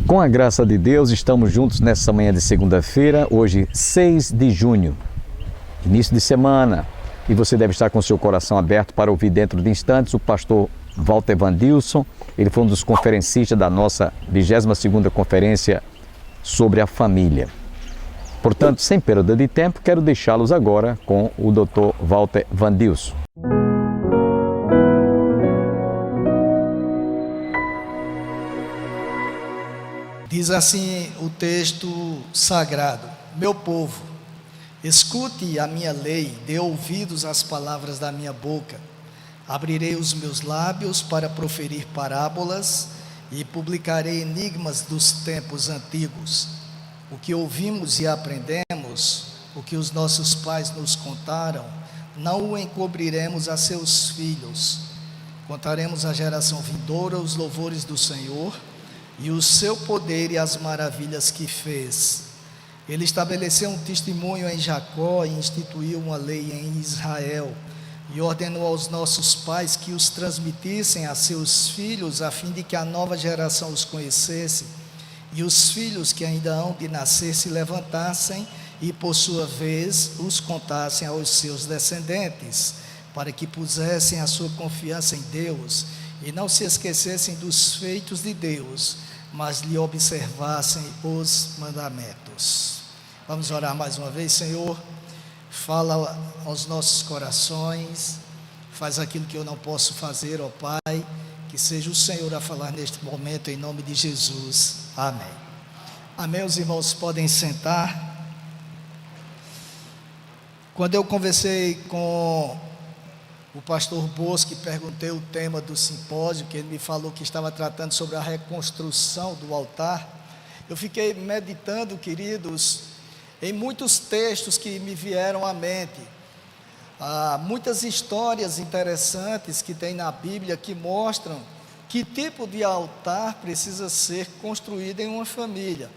Com a graça de Deus, estamos juntos nessa manhã de segunda-feira, hoje 6 de junho, início de semana, e você deve estar com seu coração aberto para ouvir dentro de instantes o pastor Walter Vandilson. Ele foi um dos conferencistas da nossa 22ª conferência sobre a família. Portanto, sem perda de tempo, quero deixá-los agora com o Dr. Walter Vandilson. Diz assim o texto sagrado: meu povo, escute a minha lei, dê ouvidos às palavras da minha boca. Abrirei os meus lábios para proferir parábolas e publicarei enigmas dos tempos antigos. O que ouvimos e aprendemos, o que os nossos pais nos contaram, não o encobriremos a seus filhos. Contaremos à geração vindoura os louvores do Senhor e o seu poder e as maravilhas que fez. Ele estabeleceu um testemunho em Jacó e instituiu uma lei em Israel, e ordenou aos nossos pais que os transmitissem a seus filhos, a fim de que a nova geração os conhecesse, e os filhos que ainda hão de nascer se levantassem e por sua vez os contassem aos seus descendentes, para que pusessem a sua confiança em Deus e não se esquecessem dos feitos de Deus, mas lhe observassem os mandamentos. Vamos orar mais uma vez. Senhor, fala aos nossos corações, faz aquilo que eu não posso fazer, ó Pai, que seja o Senhor a falar neste momento, em nome de Jesus, amém. Amém. Os irmãos podem sentar. Quando eu conversei com o pastor Bosco, perguntei o tema do simpósio, que ele me falou que estava tratando sobre a reconstrução do altar, eu fiquei meditando, queridos, em muitos textos que me vieram à mente. Muitas histórias interessantes que tem na Bíblia que mostram que tipo de altar precisa ser construído em uma família.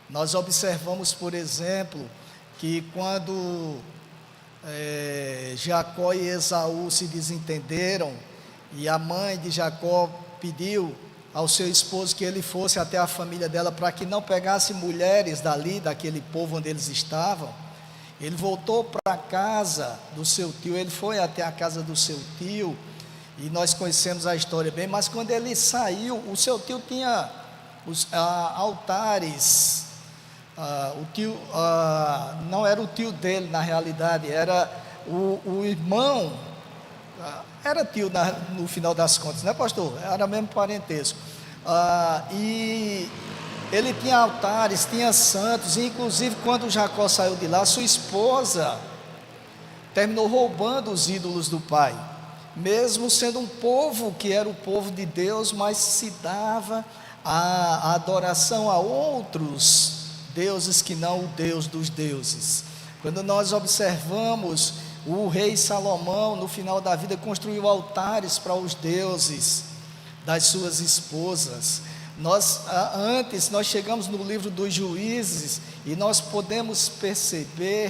Nós observamos, por exemplo, que quando Jacó e Esaú se desentenderam, e a mãe de Jacó pediu ao seu esposo que ele fosse até a família dela para que não pegasse mulheres dali, daquele povo onde eles estavam. Ele voltou para a casa do seu tio, ele foi até a casa do seu tio, e nós conhecemos a história bem, mas quando ele saiu, o seu tio tinha os altares. O tio não era o tio dele, na realidade, era o irmão, era tio no final das contas, né, pastor? Era mesmo parentesco. E ele tinha altares, tinha santos, e inclusive quando Jacó saiu de lá, sua esposa terminou roubando os ídolos do pai, mesmo sendo um povo que era o povo de Deus, mas se dava a adoração a outros deuses que não o Deus dos deuses. Quando nós observamos o rei Salomão, no final da vida, construiu altares para os deuses das suas esposas. Antes nós chegamos no livro dos Juízes e nós podemos perceber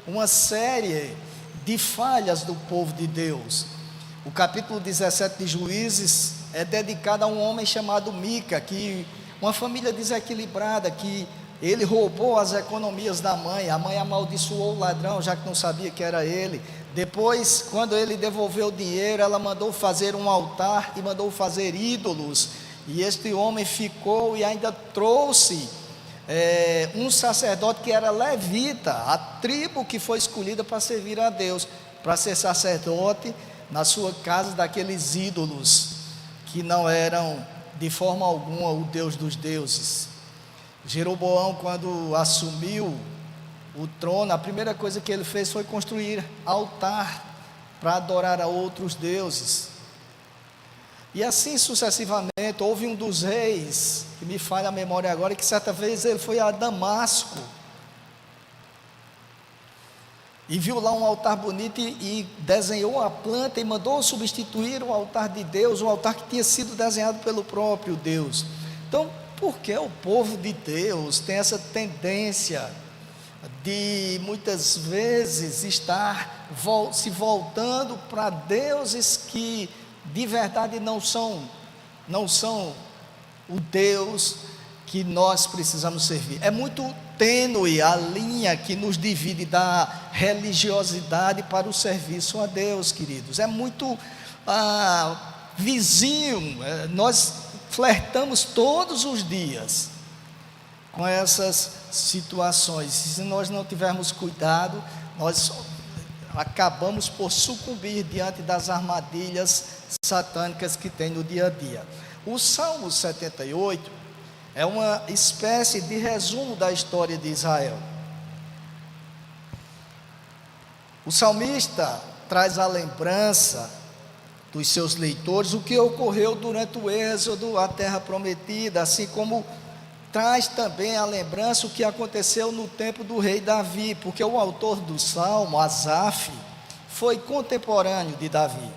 uma série de falhas do povo de Deus. O capítulo 17 de Juízes é dedicado a um homem chamado Mica, que uma família desequilibrada, que ele roubou as economias da mãe. A mãe amaldiçoou o ladrão, já que não sabia que era ele. Depois, quando ele devolveu o dinheiro, ela mandou fazer um altar e mandou fazer ídolos. E este homem ficou e ainda trouxe um sacerdote que era levita, a tribo que foi escolhida para servir a Deus, para ser sacerdote na sua casa daqueles ídolos que não eram de forma alguma o Deus dos deuses. Jeroboão, quando assumiu o trono, a primeira coisa que ele fez foi construir altar para adorar a outros deuses. E assim sucessivamente. Houve um dos reis, que me falha a memória agora, que certa vez ele foi a Damasco e viu lá um altar bonito e desenhou a planta e mandou substituir o altar de Deus, um altar que tinha sido desenhado pelo próprio Deus. Então, por que o povo de Deus tem essa tendência de muitas vezes estar se voltando para deuses que de verdade não são o Deus que nós precisamos servir. É muito tênue a linha que nos divide da religiosidade para o serviço a Deus, queridos. É muito vizinho. Nós flertamos todos os dias com essas situações. Se nós não tivermos cuidado, nós acabamos por sucumbir diante das armadilhas satânicas que tem no dia a dia. O Salmo 78 é uma espécie de resumo da história de Israel. O salmista traz a lembrança dos seus leitores o que ocorreu durante o êxodo à terra prometida, assim como traz também a lembrança o que aconteceu no tempo do rei Davi, porque o autor do Salmo, Asaf, foi contemporâneo de Davi.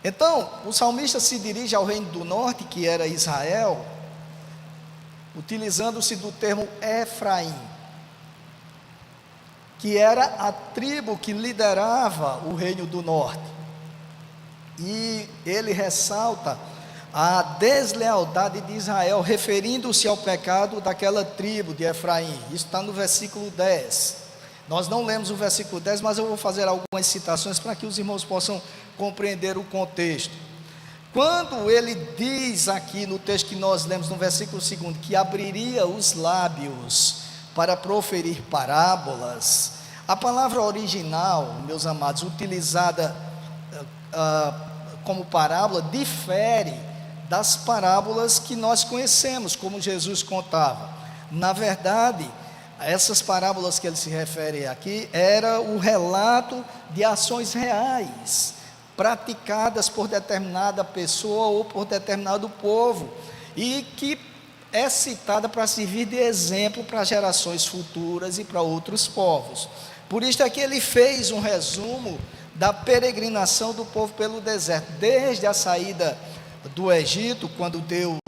Então, o salmista se dirige ao reino do norte, que era Israel, utilizando-se do termo Efraim, que era a tribo que liderava o reino do norte. E ele ressalta a deslealdade de Israel, referindo-se ao pecado daquela tribo de Efraim. Isso está no versículo 10. Nós não lemos o versículo 10, mas eu vou fazer algumas citações para que os irmãos possam compreender o contexto. Quando ele diz aqui no texto que nós lemos no versículo 2, que abriria os lábios para proferir parábolas, a palavra original, meus amados, utilizada como parábola, difere das parábolas que nós conhecemos, como Jesus contava. Na verdade, essas parábolas que ele se refere aqui, era o relato de ações reais, praticadas por determinada pessoa ou por determinado povo, e que é citada para servir de exemplo para gerações futuras e para outros povos. Por isso é que ele fez um resumo da peregrinação do povo pelo deserto, desde a saída do Egito, quando Deus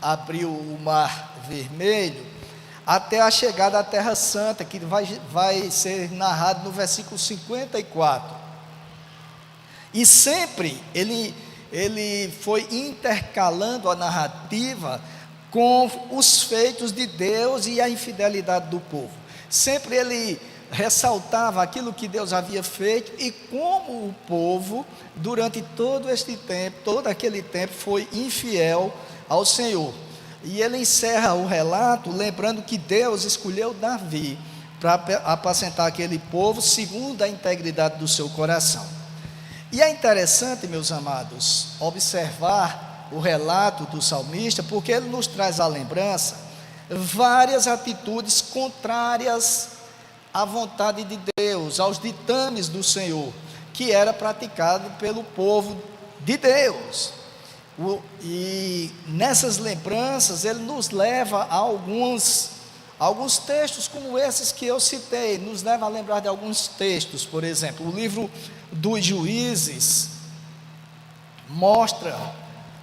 abriu o Mar Vermelho, até a chegada à Terra Santa, que vai ser narrado no versículo 54. E sempre ele foi intercalando a narrativa com os feitos de Deus e a infidelidade do povo. Sempre ele ressaltava aquilo que Deus havia feito e como o povo, durante todo este tempo, todo aquele tempo, foi infiel ao Senhor. E ele encerra o relato lembrando que Deus escolheu Davi para apacentar aquele povo segundo a integridade do seu coração. E é interessante, meus amados, observar o relato do salmista, porque ele nos traz à lembrança várias atitudes contrárias à vontade de Deus, aos ditames do Senhor, que era praticado pelo povo de Deus. E nessas lembranças ele nos leva a alguns textos como esses que eu citei, nos leva a lembrar de alguns textos. Por exemplo, o livro dos Juízes mostra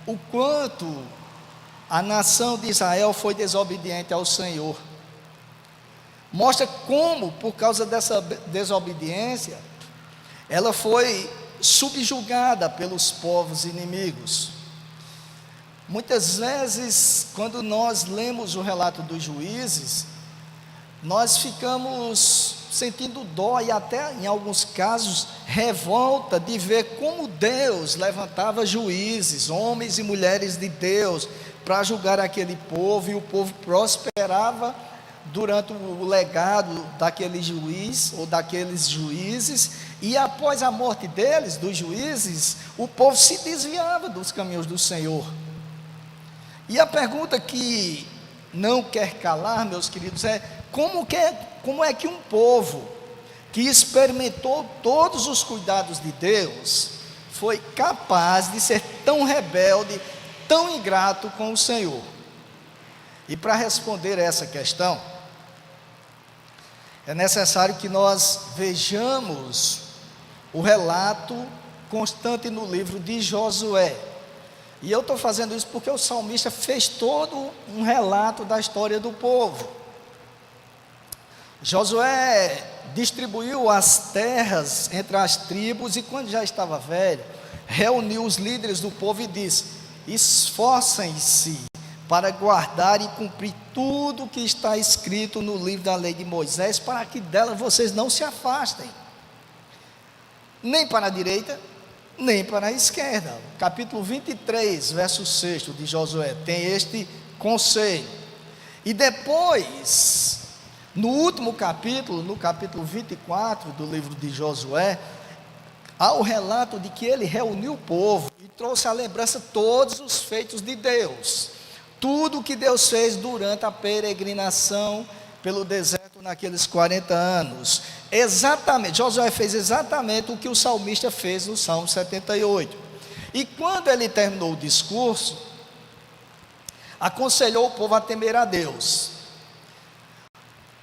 o quanto a nação de Israel foi desobediente ao Senhor. Mostra como, por causa dessa desobediência, ela foi subjugada pelos povos inimigos. Muitas vezes, quando nós lemos o relato dos Juízes, nós ficamos sentindo dó e até, em alguns casos, revolta de ver como Deus levantava juízes, homens e mulheres de Deus, para julgar aquele povo, e o povo prosperava durante o legado daquele juiz ou daqueles juízes, e após a morte deles, dos juízes, o povo se desviava dos caminhos do Senhor. E a pergunta que não quer calar, meus queridos, é como é que um povo que experimentou todos os cuidados de Deus foi capaz de ser tão rebelde, tão ingrato com o Senhor? E para responder essa questão, é necessário que nós vejamos o relato constante no livro de Josué. E eu estou fazendo isso porque o salmista fez todo um relato da história do povo. Josué distribuiu as terras entre as tribos, e quando já estava velho, reuniu os líderes do povo e disse: esforcem-se para guardar e cumprir tudo o que está escrito no livro da lei de Moisés, para que dela vocês não se afastem, nem para a direita, nem para a esquerda. Capítulo 23, verso 6 de Josué, tem este conselho. E depois, no último capítulo, no capítulo 24 do livro de Josué, há o relato de que ele reuniu o povo e trouxe à lembrança todos os feitos de Deus, tudo o que Deus fez durante a peregrinação pelo deserto naqueles 40 anos. Exatamente, Josué fez exatamente o que o salmista fez no Salmo 78. E quando ele terminou o discurso, aconselhou o povo a temer a Deus,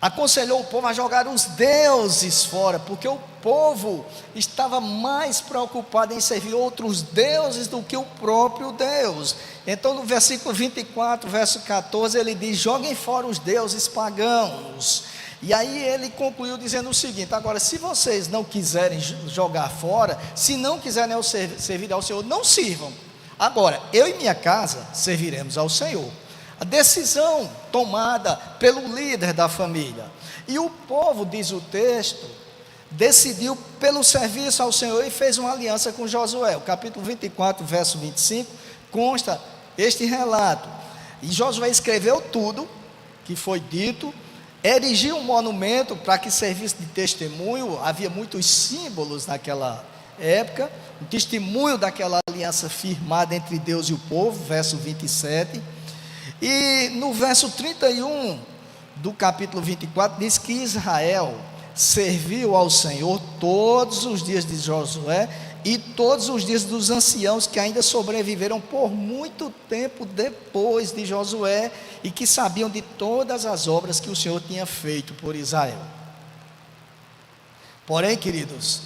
aconselhou o povo a jogar os deuses fora, porque o povo estava mais preocupado em servir outros deuses do que o próprio Deus. Então no versículo 24, verso 14, ele diz: joguem fora os deuses pagãos. E aí ele concluiu dizendo o seguinte: agora, se vocês não quiserem jogar fora, se não quiserem servir ao Senhor, não sirvam. Agora, eu e minha casa serviremos ao Senhor. A decisão tomada pelo líder da família. E o povo, diz o texto, decidiu pelo serviço ao Senhor e fez uma aliança com Josué. O capítulo 24, verso 25, consta este relato. E Josué escreveu tudo que foi dito, erigiu um monumento para que servisse de testemunho. Havia muitos símbolos naquela época, um testemunho daquela aliança firmada entre Deus e o povo, verso 27. E no verso 31 do capítulo 24 diz que Israel serviu ao Senhor todos os dias de Josué e todos os dias dos anciãos que ainda sobreviveram por muito tempo depois de Josué e que sabiam de todas as obras que o Senhor tinha feito por Israel. Porém, queridos,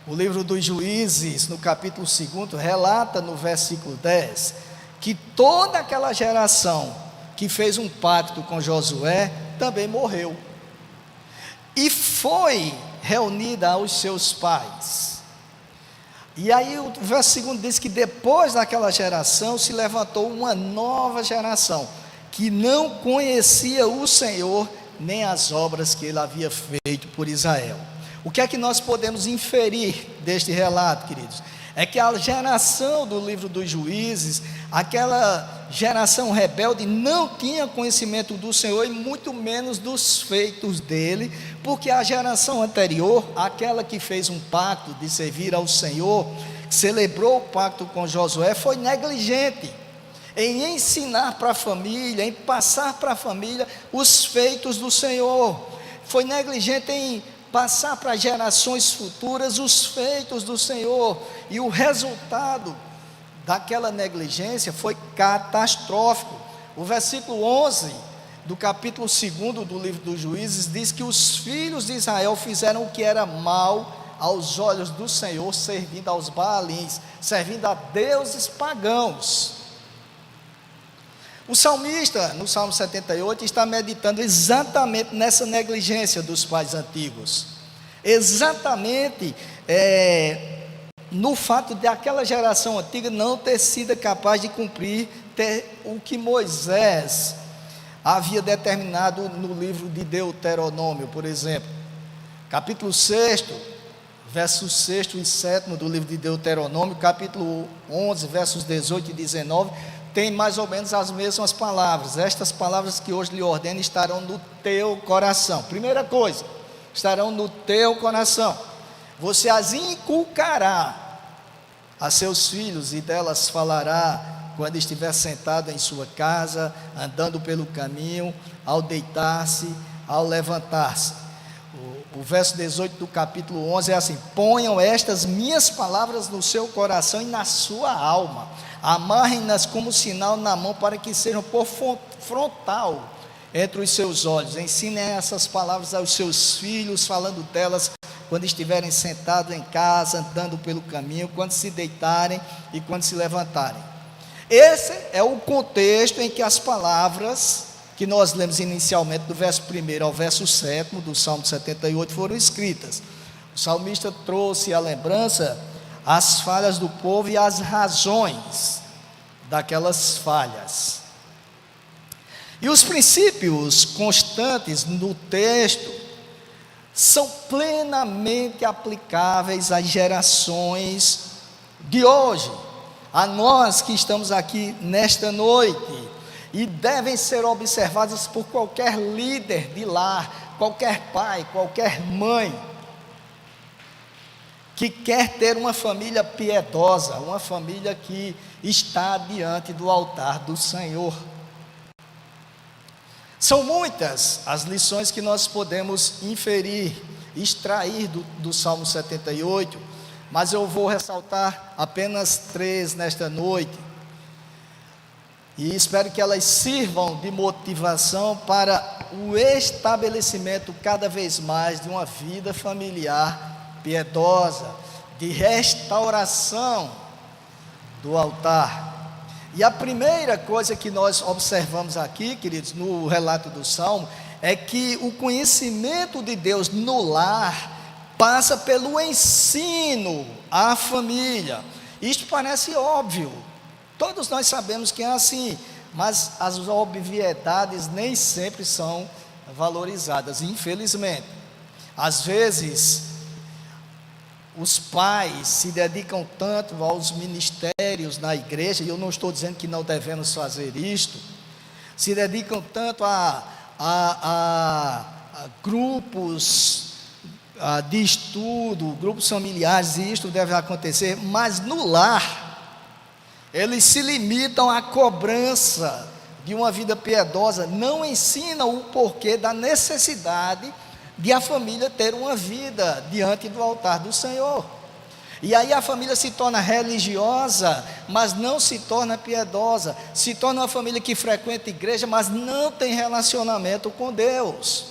o livro dos Juízes, no capítulo 2, relata no versículo 10 que toda aquela geração que fez um pacto com Josué também morreu e foi reunida aos seus pais. E aí o verso 2 diz que depois daquela geração se levantou uma nova geração que não conhecia o Senhor nem as obras que ele havia feito por Israel. O que é que nós podemos inferir deste relato, queridos? É que a geração do livro dos Juízes, aquela geração rebelde, não tinha conhecimento do Senhor e muito menos dos feitos dele, porque a geração anterior, aquela que fez um pacto de servir ao Senhor, celebrou o pacto com Josué, foi negligente em ensinar para a família, em passar para a família os feitos do Senhor, foi negligente em passar para gerações futuras os feitos do Senhor, e o resultado daquela negligência foi catastrófico. O versículo 11 do capítulo 2 do livro dos Juízes diz que os filhos de Israel fizeram o que era mal aos olhos do Senhor, servindo aos Baalins, servindo a deuses pagãos. O salmista, no Salmo 78, está meditando exatamente nessa negligência dos pais antigos, exatamente no fato de aquela geração antiga não ter sido capaz de cumprir o que Moisés havia determinado no livro de Deuteronômio, por exemplo, capítulo 6, versos 6 e 7 do livro de Deuteronômio, capítulo 11, versos 18 e 19, tem mais ou menos as mesmas palavras. Estas palavras que hoje lhe ordeno estarão no teu coração. Primeira coisa, estarão no teu coração. Você as inculcará a seus filhos e delas falará quando estiver sentado em sua casa, andando pelo caminho, ao deitar-se, ao levantar-se. O verso 18 do capítulo 11 é assim: ponham estas minhas palavras no seu coração e na sua alma, amarrem-nas como sinal na mão, para que sejam por frontal entre os seus olhos. Ensinem essas palavras aos seus filhos, falando delas quando estiverem sentados em casa, andando pelo caminho, quando se deitarem e quando se levantarem. Esse é o contexto em que as palavras que nós lemos inicialmente do verso 1 ao verso 7 do Salmo 78 foram escritas. O salmista trouxe à lembrança as falhas do povo e as razões daquelas falhas. E os princípios constantes no texto são plenamente aplicáveis às gerações de hoje, a nós que estamos aqui nesta noite, e devem ser observadas por qualquer líder de lar, qualquer pai, qualquer mãe, que quer ter uma família piedosa, uma família que está diante do altar do Senhor. São muitas as lições que nós podemos inferir, extrair do Salmo 78, mas eu vou ressaltar apenas 3 nesta noite, e espero que elas sirvam de motivação para o estabelecimento cada vez mais de uma vida familiar piedosa, de restauração do altar. E a primeira coisa que nós observamos aqui, queridos, no relato do Salmo, é que o conhecimento de Deus no lar passa pelo ensino à família. Isto parece óbvio, todos nós sabemos que é assim, mas as obviedades nem sempre são valorizadas, infelizmente. Às vezes, os pais se dedicam tanto aos ministérios na igreja, e eu não estou dizendo que não devemos fazer isto, se dedicam tanto a grupos de estudo, grupos familiares, e isto deve acontecer, mas no lar, eles se limitam à cobrança de uma vida piedosa, não ensinam o porquê da necessidade de a família ter uma vida diante do altar do Senhor. E aí a família se torna religiosa, mas não se torna piedosa, se torna uma família que frequenta a igreja, mas não tem relacionamento com Deus,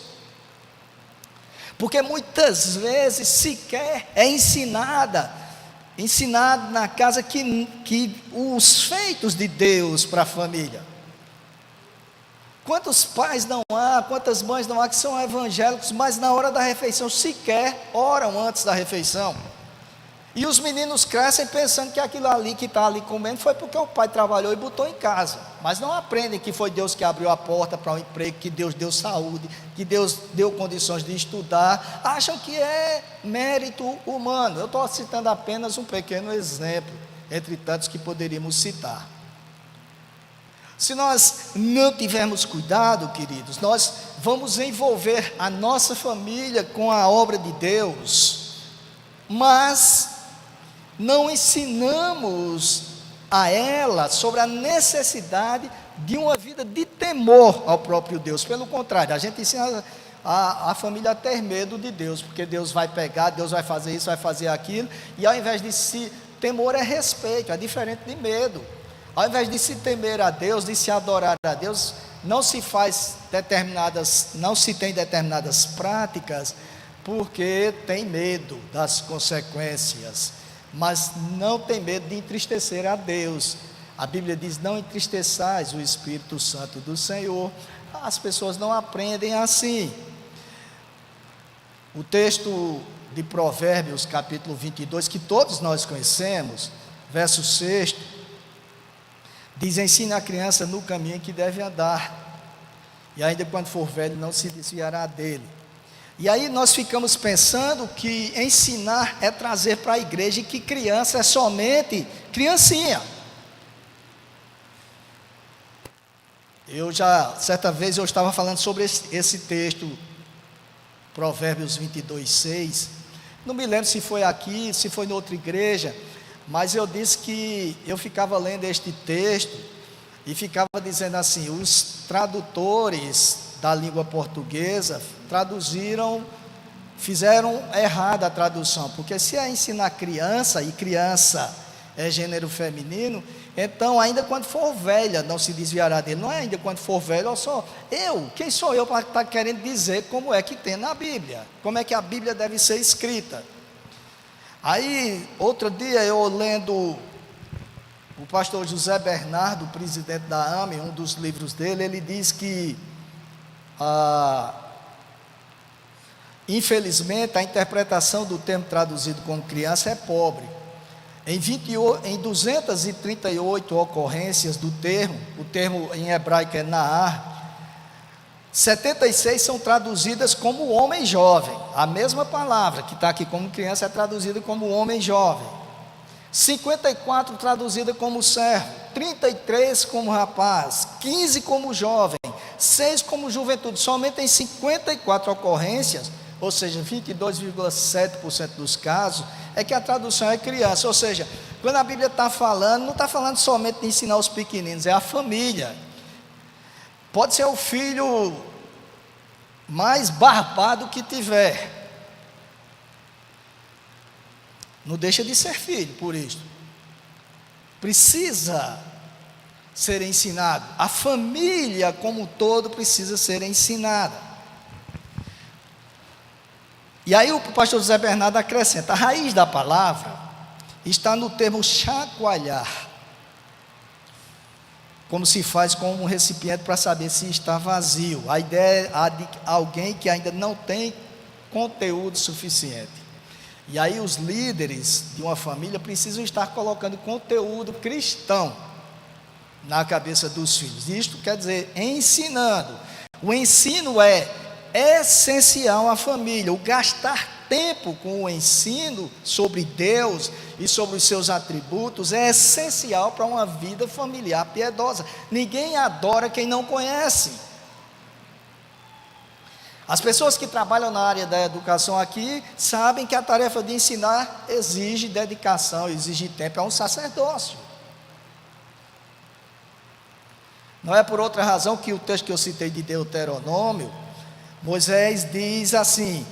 porque muitas vezes sequer é ensinado na casa que os feitos de Deus para a família. Quantos pais não há, quantas mães não há que são evangélicos, mas na hora da refeição sequer oram antes da refeição, e os meninos crescem pensando que aquilo ali que está ali comendo foi porque o pai trabalhou e botou em casa, mas não aprendem que foi Deus que abriu a porta para o emprego, que Deus deu saúde, que Deus deu condições de estudar, acham que é mérito humano. Eu estou citando apenas um pequeno exemplo, entre tantos que poderíamos citar. Se nós não tivermos cuidado, queridos, nós vamos envolver a nossa família com a obra de Deus, mas não ensinamos a ela sobre a necessidade de uma vida de temor ao próprio Deus. Pelo contrário, a gente ensina a família a ter medo de Deus, porque Deus vai pegar, Deus vai fazer isso, vai fazer aquilo, e ao invés de temor é respeito, é diferente de medo. Ao invés de se temer a Deus, de se adorar a Deus, não se tem determinadas práticas, porque tem medo das consequências, mas não tem medo de entristecer a Deus. A Bíblia diz: não entristeçais o Espírito Santo do Senhor. As pessoas não aprendem assim. O texto de Provérbios, capítulo 22, que todos nós conhecemos, verso 6, diz: ensina a criança no caminho em que deve andar, e ainda quando for velho não se desviará dele. E aí nós ficamos pensando que ensinar é trazer para a igreja, e que criança é somente criancinha. Certa vez eu estava falando sobre esse texto, Provérbios 22, 6, não me lembro se foi aqui, se foi em outra igreja, mas eu disse que eu ficava lendo este texto e ficava dizendo assim: os tradutores da língua portuguesa fizeram errada a tradução, porque se é ensinar criança, e criança é gênero feminino, então ainda quando for velha não se desviará dele. Não é ainda quando for velho, olha só, quem sou eu para estar querendo dizer como é que tem na Bíblia, como é que a Bíblia deve ser escrita. Aí, outro dia eu lendo o pastor José Bernardo, presidente da AME, um dos livros dele, ele diz que infelizmente a interpretação do termo traduzido como criança é pobre. Em 238 ocorrências do termo, o termo em hebraico é Naar, 76 são traduzidas como homem jovem. A mesma palavra que está aqui como criança é traduzida como homem jovem. 54 traduzida como servo. 33 como rapaz. 15 como jovem. 6 como juventude. Somente em 54 ocorrências, ou seja, 22,7% dos casos, é que a tradução é criança. Ou seja, quando a Bíblia está falando, não está falando somente de ensinar os pequeninos, é a família. Pode ser o filho mais barbado que tiver, não deixa de ser filho por isso. Precisa ser ensinado. A família como um todo precisa ser ensinada. E aí o pastor José Bernardo acrescenta: a raiz da palavra está no termo chacoalhar, como se faz com um recipiente para saber se está vazio. A ideia é a de alguém que ainda não tem conteúdo suficiente. E aí os líderes de uma família precisam estar colocando conteúdo cristão na cabeça dos filhos. Isto quer dizer, ensinando. O ensino é essencial à família. O gastar tempo com o ensino sobre Deus e sobre os seus atributos é essencial para uma vida familiar piedosa. Ninguém adora quem não conhece. As pessoas que trabalham na área da educação aqui sabem que a tarefa de ensinar exige dedicação, exige tempo, é um sacerdócio. Não é por outra razão que o texto que eu citei de Deuteronômio, Moisés diz assim,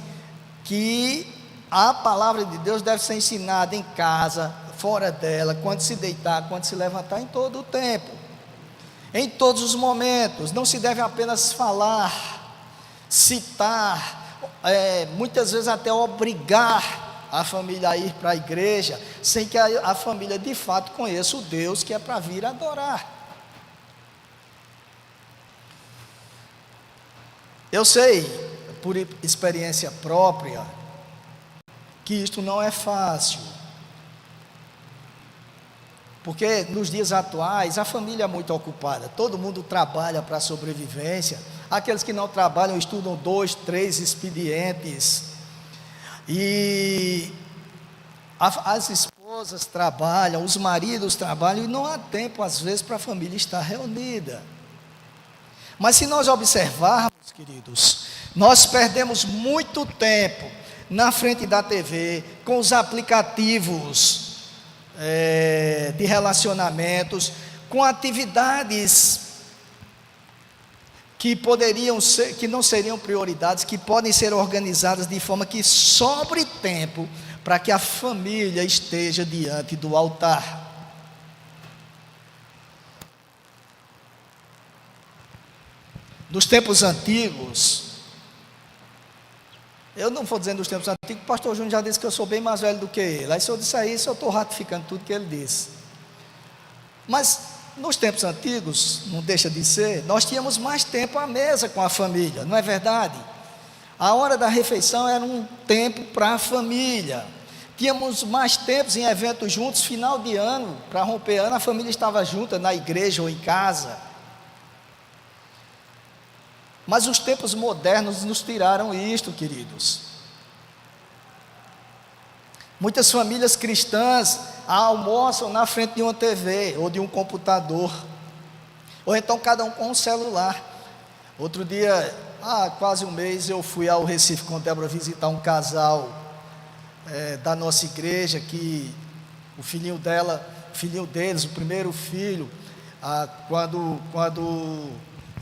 que a palavra de Deus deve ser ensinada em casa, fora dela, quando se deitar, quando se levantar, em todo o tempo, em todos os momentos. Não se deve apenas falar, citar, muitas vezes até obrigar a família a ir para a igreja, sem que a família de fato conheça o Deus que é para vir adorar. Eu sei, por experiência própria, que isto não é fácil, porque nos dias atuais a família é muito ocupada, todo mundo trabalha para a sobrevivência. Aqueles que não trabalham estudam 2, 3 expedientes, e as esposas trabalham, os maridos trabalham, e não há tempo às vezes para a família estar reunida. Mas se nós observarmos, queridos, nós perdemos muito tempo na frente da TV, com os aplicativos de relacionamentos, com atividades que poderiam ser, que não seriam prioridades, que podem ser organizadas de forma que sobre tempo para que a família esteja diante do altar. Dos tempos antigos, eu não vou dizendo dos tempos antigos, o pastor Júnior já disse que eu sou bem mais velho do que ele. Aí se eu disser isso, eu estou ratificando tudo que ele disse. Mas nos tempos antigos, não deixa de ser, nós tínhamos mais tempo à mesa com a família, não é verdade? A hora da refeição era um tempo para a família. Tínhamos mais tempos em eventos juntos, final de ano, para romper ano, a família estava junta na igreja ou em casa. Mas os tempos modernos nos tiraram isto, queridos. Muitas famílias cristãs almoçam na frente de uma TV ou de um computador, ou então cada um com um celular. Outro dia, há quase um mês, eu fui ao Recife com Débora visitar um casal da nossa igreja, que o filhinho deles, o primeiro filho, quando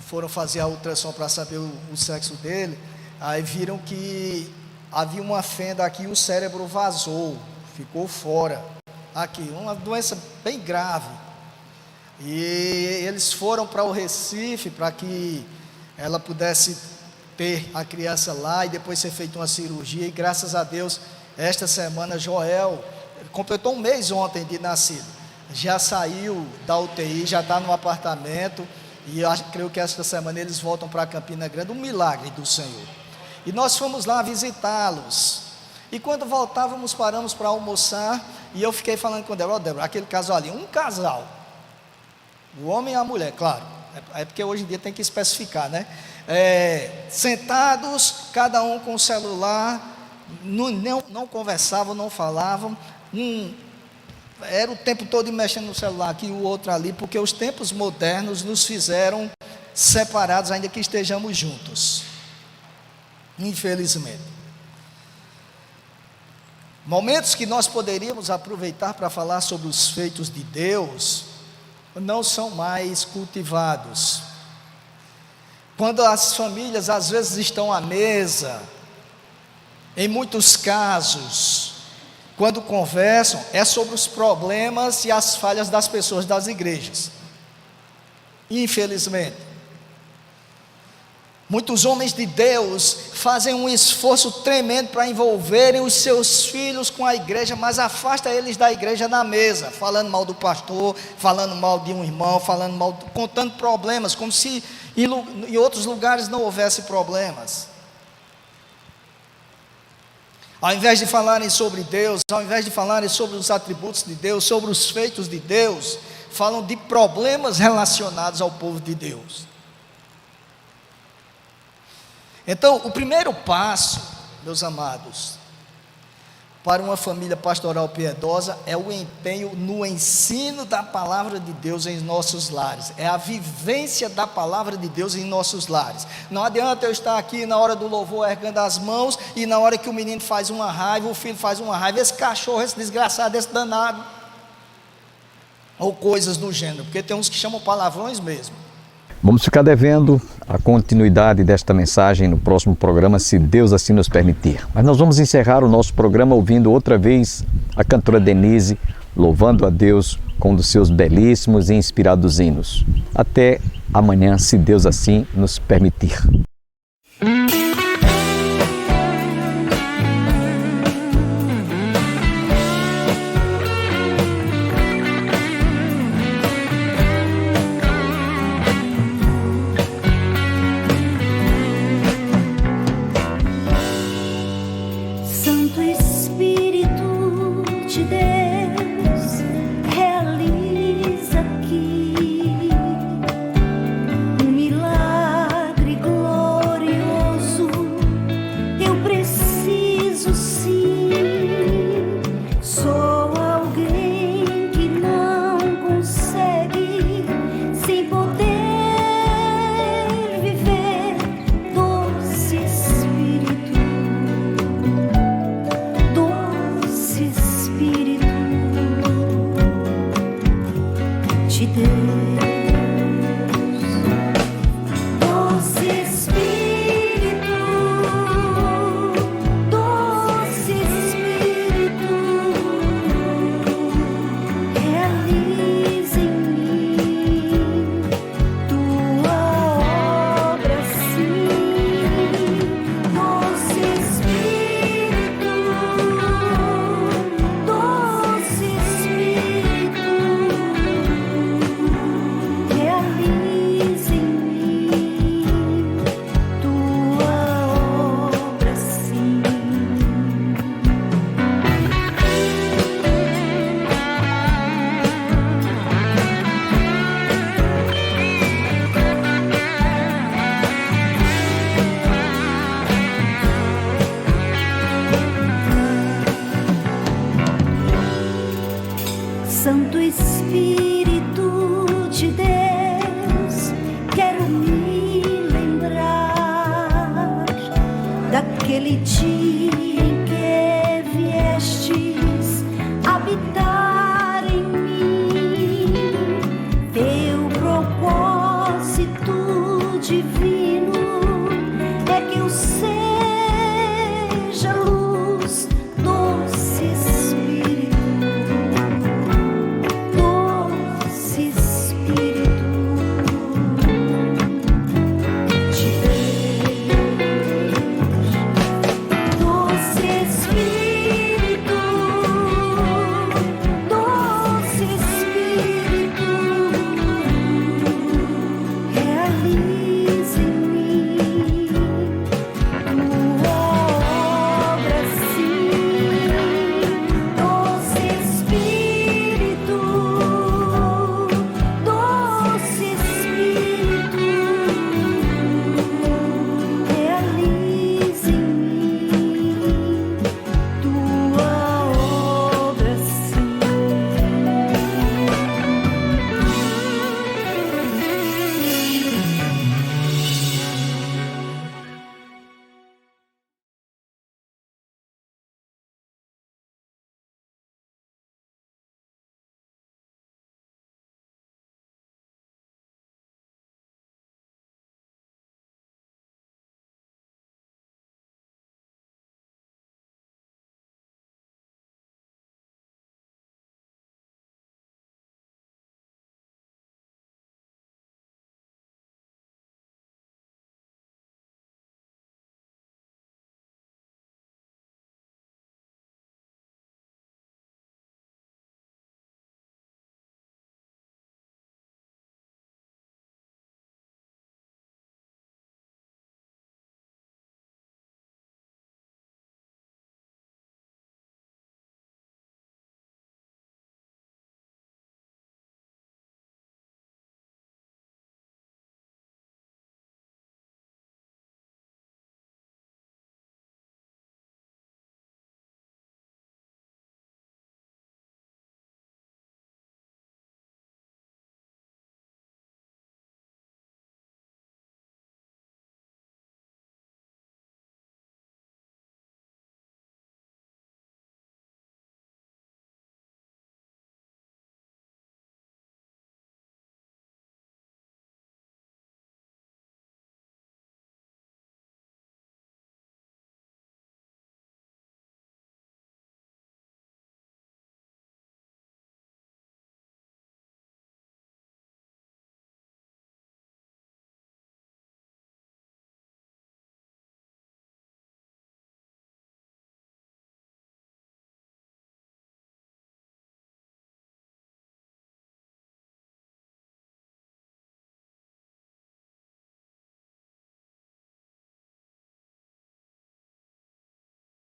foram fazer a ultrassom para saber o sexo dele, aí viram que havia uma fenda aqui e o cérebro vazou, ficou fora, aqui, uma doença bem grave. E eles foram para o Recife para que ela pudesse ter a criança lá e depois ser feita uma cirurgia, e graças a Deus, esta semana Joel completou um mês ontem de nascido, já saiu da UTI, já está no apartamento. E eu creio que esta semana eles voltam para Campina Grande, um milagre do Senhor. E nós fomos lá visitá-los. E quando voltávamos, paramos para almoçar, e eu fiquei falando com Débora, Débora, aquele casal ali, um casal, o homem e a mulher, claro, É porque hoje em dia tem que especificar, né? Sentados, cada um com o celular, não conversavam, não falavam, era o tempo todo mexendo no celular aqui, o outro ali, porque os tempos modernos nos fizeram separados, ainda que estejamos juntos, infelizmente. Momentos que nós poderíamos aproveitar para falar sobre os feitos de Deus, não são mais cultivados. Quando as famílias às vezes estão à mesa, em muitos casos, quando conversam, é sobre os problemas e as falhas das pessoas das igrejas. Infelizmente. Muitos homens de Deus fazem um esforço tremendo para envolverem os seus filhos com a igreja, mas afasta eles da igreja na mesa, falando mal do pastor, falando mal de um irmão, contando problemas, como se em outros lugares não houvesse problemas. Ao invés de falarem sobre Deus, ao invés de falarem sobre os atributos de Deus, sobre os feitos de Deus, falam de problemas relacionados ao povo de Deus. Então, o primeiro passo, meus amados, para uma família pastoral piedosa é o empenho no ensino da palavra de Deus em nossos lares, é a vivência da palavra de Deus em nossos lares. Não adianta eu estar aqui na hora do louvor erguendo as mãos e na hora que o menino faz uma raiva, o filho faz uma raiva, esse cachorro, esse desgraçado, esse danado, ou coisas do gênero, porque tem uns que chamam palavrões mesmo. Vamos ficar devendo a continuidade desta mensagem no próximo programa, se Deus assim nos permitir. Mas nós vamos encerrar o nosso programa ouvindo outra vez a cantora Denise, louvando a Deus com um dos seus belíssimos e inspirados hinos. Até amanhã, se Deus assim nos permitir.